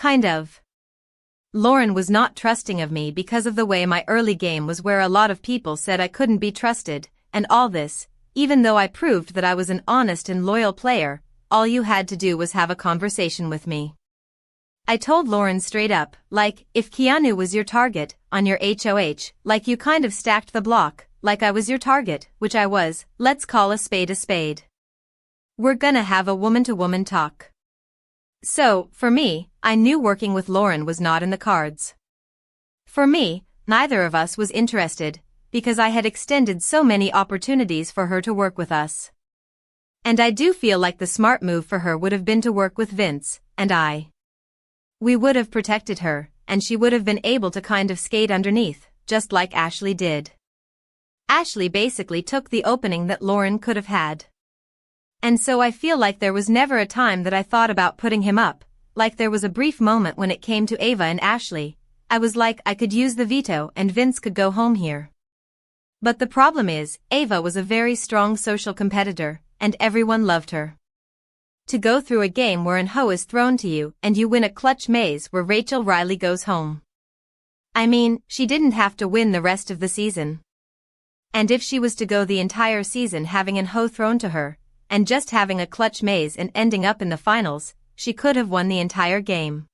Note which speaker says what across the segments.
Speaker 1: Kind of. Lauren was not trusting of me because of the way my early game was, where a lot of people said I couldn't be trusted, and all this, even though I proved that I was an honest and loyal player. All you had to do was have a conversation with me. I told Lauren straight up, like, if Keanu was your target, on your HOH, like you kind of stacked the block, like I was your target, which I was, let's call a spade a spade. We're gonna have a woman-to-woman talk. So, for me, I knew working with Lauren was not in the cards. For me, neither of us was interested, because I had extended so many opportunities for her to work with us. And I do feel like the smart move for her would have been to work with Vince, and I. We would have protected her, and she would have been able to kind of skate underneath, just like Ashley did. Ashley basically took the opening that Lauren could have had. And so I feel like there was never a time that I thought about putting him up, like there was a brief moment when it came to Ava and Ashley. I was like, I could use the veto and Vince could go home here. But the problem is, Ava was a very strong social competitor, and everyone loved her. To go through a game where an hoe is thrown to you and you win a clutch maze where Rachel Riley goes home. I mean, she didn't have to win the rest of the season. And if she was to go the entire season having an hoe thrown to her, and just having a clutch maze and ending up in the finals, she could have won the entire game.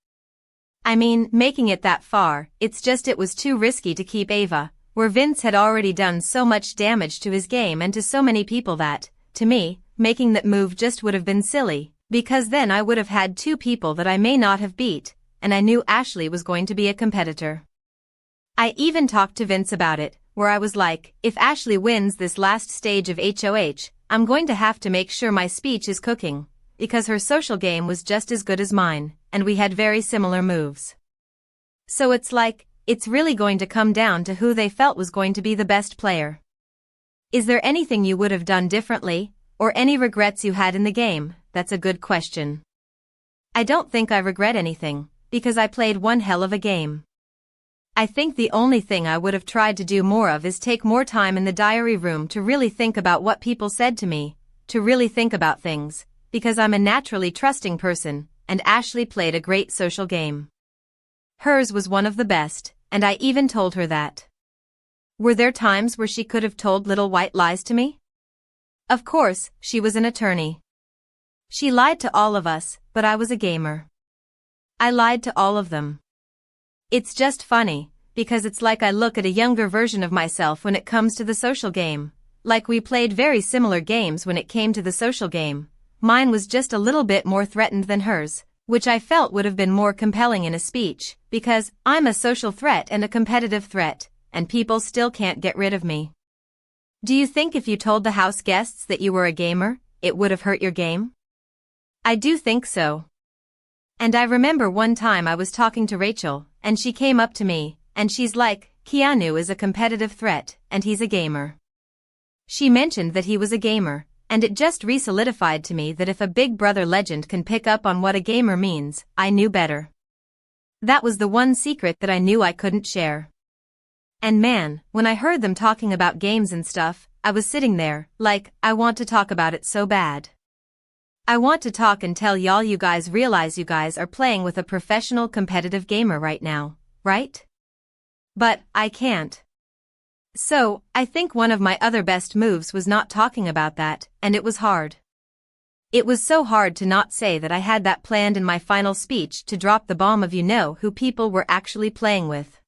Speaker 1: I mean, making it that far, it's just it was too risky to keep Ava, where Vince had already done so much damage to his game and to so many people that, to me, making that move just would have been silly, because then I would have had two people that I may not have beat, and I knew Ashley was going to be a competitor. I even talked to Vince about it, where I was like, if Ashley wins this last stage of HOH, I'm going to have to make sure my speech is cooking, because her social game was just as good as mine, and we had very similar moves. So it's like, it's really going to come down to who they felt was going to be the best player. Is there anything you would have done differently, or any regrets you had in the game? That's a good question. I don't think I regret anything, because I played one hell of a game. I think the only thing I would have tried to do more of is take more time in the diary room to really think about what people said to me, to really think about things, because I'm a naturally trusting person, and Ashley played a great social game. Hers was one of the best, and I even told her that. Were there times where she could have told little white lies to me? Of course, she was an attorney. She lied to all of us, but I was a gamer. I lied to all of them. It's just funny, because it's like I look at a younger version of myself when it comes to the social game. Like we played very similar games when it came to the social game. Mine was just a little bit more threatened than hers, which I felt would have been more compelling in a speech, because I'm a social threat and a competitive threat, and people still can't get rid of me. Do you think if you told the house guests that you were a gamer, it would have hurt your game? I do think so. And I remember one time I was talking to Rachel, and she came up to me, and she's like, Keanu is a competitive threat, and he's a gamer. She mentioned that he was a gamer, and it just re-solidified to me that if a Big Brother legend can pick up on what a gamer means, I knew better. That was the one secret that I knew I couldn't share. And man, when I heard them talking about games and stuff, I was sitting there, like, I want to talk about it so bad. I want to talk and tell y'all you guys realize you guys are playing with a professional competitive gamer right now, right? But, I can't. So, I think one of my other best moves was not talking about that, and it was hard. It was so hard to not say that I had that planned in my final speech to drop the bomb of you know who people were actually playing with.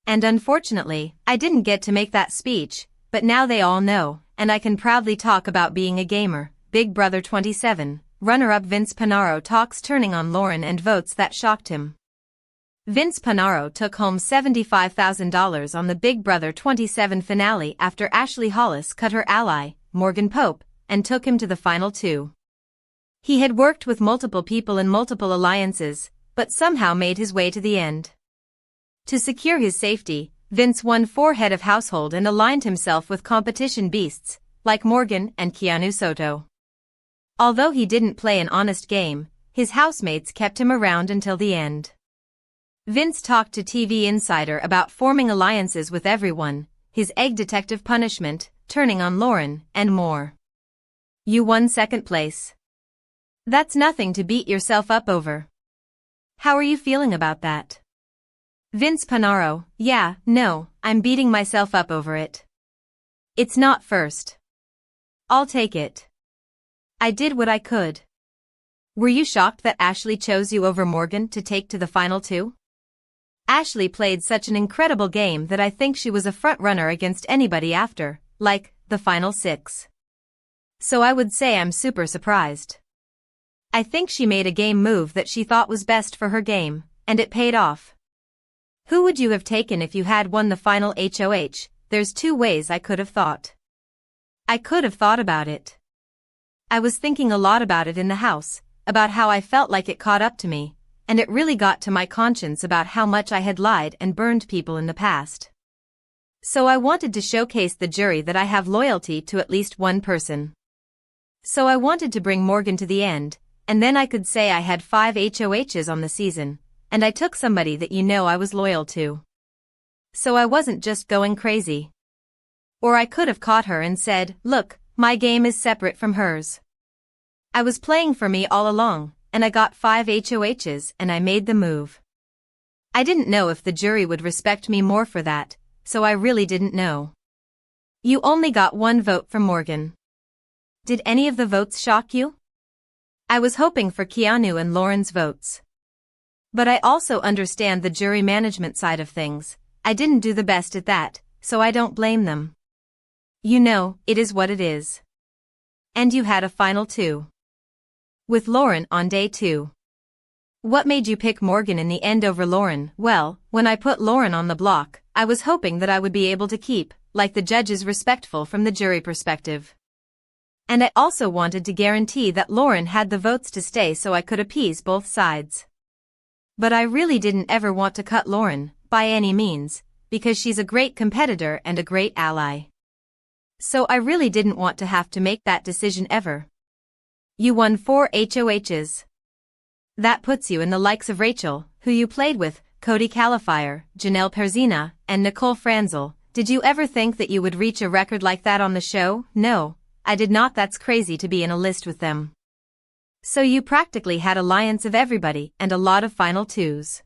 Speaker 1: And unfortunately, I didn't get to make that speech, but now they all know, and I can proudly talk about being a gamer. Big Brother 27, runner-up Vince Panaro talks turning on Lauren and votes that shocked him. Vince Panaro took home $75,000 on the Big Brother 27 finale after Ashley Hollis cut her ally, Morgan Pope, and took him to the final two. He had worked with multiple people in multiple alliances, but somehow made his way to the end. To secure his safety, Vince won 4 head of household and aligned himself with competition beasts, like Morgan and Keanu Soto. Although he didn't play an honest game, his housemates kept him around until the end. Vince talked to TV Insider about forming alliances with everyone, his egg detective punishment, turning on Lauren, and more. You won second place. That's nothing to beat yourself up over. How are you feeling about that? Vince Panaro, yeah, no, I'm beating myself up over it. It's not first. I'll take it. I did what I could. Were you shocked that Ashley chose you over Morgan to take to the final two? Ashley played such an incredible game that I think she was a front-runner against anybody after, like, the final six. So I would say I'm super surprised. I think she made a game move that she thought was best for her game, and it paid off. Who would you have taken if you had won the final HOH? There's two ways I could have thought. I could have thought about it. I was thinking a lot about it in the house, about how I felt like it caught up to me, and it really got to my conscience about how much I had lied and burned people in the past. So I wanted to showcase the jury that I have loyalty to at least one person. So I wanted to bring Morgan to the end, and then I could say I had 5 HOHs on the season, and I took somebody that you know I was loyal to. So I wasn't just going crazy. Or I could have caught her and said, look, my game is separate from hers. I was playing for me all along, and I got 5 HOHs and I made the move. I didn't know if the jury would respect me more for that, so I really didn't know. You only got 1 vote from Morgan. Did any of the votes shock you? I was hoping for Keanu and Lauren's votes. But I also understand the jury management side of things. I didn't do the best at that, so I don't blame them. You know, it is what it is. And you had a final 2. With Lauren on day 2. What made you pick Morgan in the end over Lauren? Well, when I put Lauren on the block, I was hoping that I would be able to keep, like the judges, respectful from the jury perspective. And I also wanted to guarantee that Lauren had the votes to stay so I could appease both sides. But I really didn't ever want to cut Lauren, by any means, because she's a great competitor and a great ally. So I really didn't want to have to make that decision ever. You won 4 HOHs. That puts you in the likes of Rachel, who you played with, Cody Califier, Janelle Perzina, and Nicole Franzel. Did you ever think that you would reach a record like that on the show? No, I did not. That's crazy to be in a list with them. So you practically had alliance of everybody and a lot of final 2s.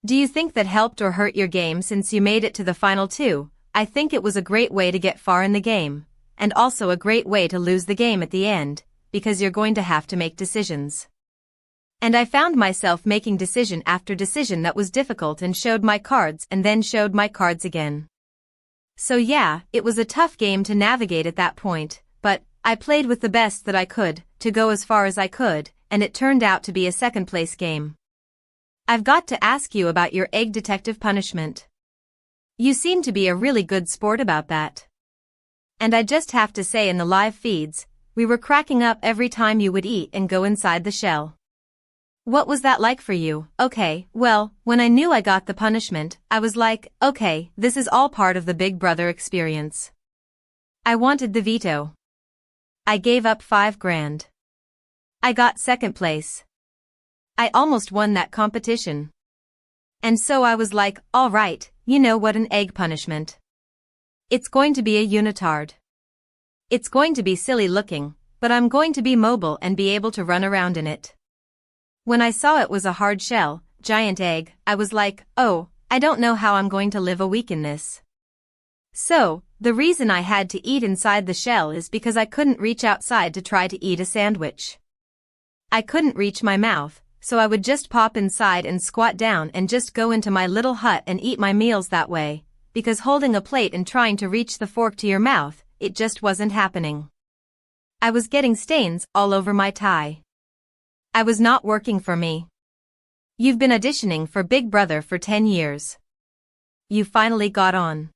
Speaker 1: Do you think that helped or hurt your game since you made it to the final 2? I think it was a great way to get far in the game, and also a great way to lose the game at the end, because you're going to have to make decisions. And I found myself making decision after decision that was difficult and showed my cards and then showed my cards again. So yeah, it was a tough game to navigate at that point, but I played with the best that I could, to go as far as I could, and it turned out to be a second-place game. I've got to ask you about your egg detective punishment. You seem to be a really good sport about that. And I just have to say, in the live feeds, we were cracking up every time you would eat and go inside the shell. What was that like for you? Okay, well, when I knew I got the punishment, I was like, okay, this is all part of the Big Brother experience. I wanted the veto. I gave up $5,000. I got second place. I almost won that competition. And so I was like, all right, you know what, an egg punishment. It's going to be a unitard. It's going to be silly looking, but I'm going to be mobile and be able to run around in it. When I saw it was a hard shell, giant egg, I was like, oh, I don't know how I'm going to live a week in this. So, the reason I had to eat inside the shell is because I couldn't reach outside to try to eat a sandwich. I couldn't reach my mouth, so I would just pop inside and squat down and just go into my little hut and eat my meals that way, because holding a plate and trying to reach the fork to your mouth, it just wasn't happening. I was getting stains all over my tie. I was not working for me. You've been auditioning for Big Brother for 10 years. You finally got on.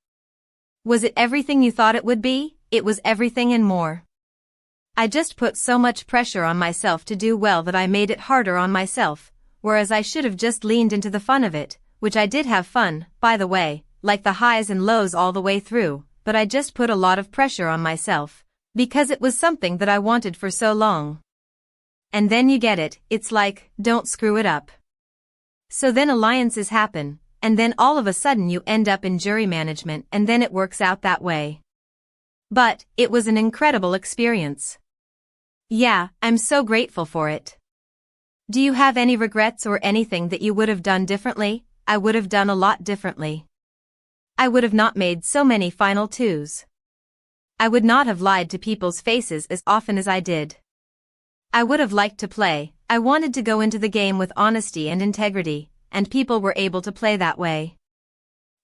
Speaker 1: Was it everything you thought it would be? It was everything and more. I just put so much pressure on myself to do well that I made it harder on myself, whereas I should have just leaned into the fun of it, which I did have fun, by the way, like the highs and lows all the way through, but I just put a lot of pressure on myself, because it was something that I wanted for so long. And then you get it, it's like, don't screw it up. So then alliances happen, and then all of a sudden you end up in jury management, and then it works out that way. But, it was an incredible experience. Yeah, I'm so grateful for it. Do you have any regrets or anything that you would have done differently? I would have done a lot differently. I would have not made so many final twos. I would not have lied to people's faces as often as I did. I would have liked to play. I wanted to go into the game with honesty and integrity, and people were able to play that way.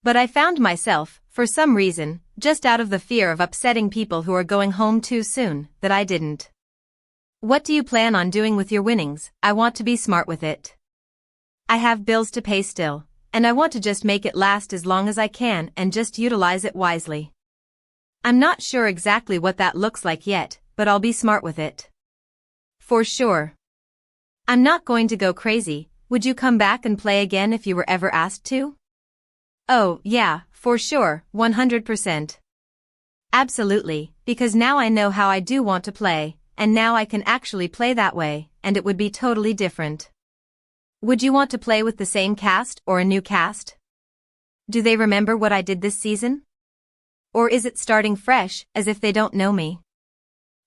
Speaker 1: But I found myself, for some reason, just out of the fear of upsetting people who are going home too soon, that I didn't. What do you plan on doing with your winnings? I want to be smart with it. I have bills to pay still, and I want to just make it last as long as I can and just utilize it wisely. I'm not sure exactly what that looks like yet, but I'll be smart with it. For sure. I'm not going to go crazy. Would you come back and play again if you were ever asked to? Oh, yeah, for sure, 100%. Absolutely, because now I know how I do want to play, and now I can actually play that way, and it would be totally different. Would you want to play with the same cast or a new cast? Do they remember what I did this season? Or is it starting fresh, as if they don't know me?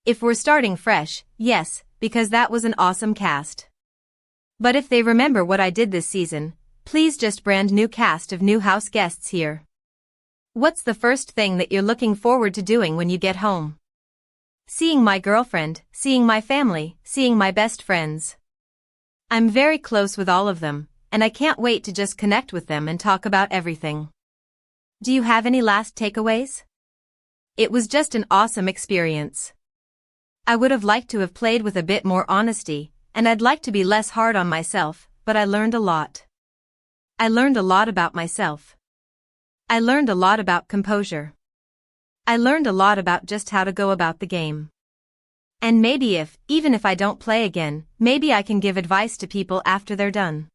Speaker 1: If we're starting fresh, yes, because that was an awesome cast. But if they remember what I did this season, please just brand new cast of new house guests here. What's the first thing that you're looking forward to doing when you get home? Seeing my girlfriend, seeing my family, seeing my best friends. I'm very close with all of them, and I can't wait to just connect with them and talk about everything. Do you have any last takeaways? It was just an awesome experience. I would have liked to have played with a bit more honesty, and I'd like to be less hard on myself, but I learned a lot. I learned a lot about myself. I learned a lot about composure. I learned a lot about just how to go about the game. And maybe even if I don't play again, maybe I can give advice to people after they're done.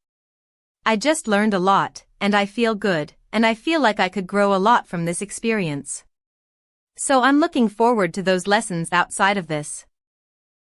Speaker 1: I just learned a lot, and I feel good, and I feel like I could grow a lot from this experience. So I'm looking forward to those lessons outside of this.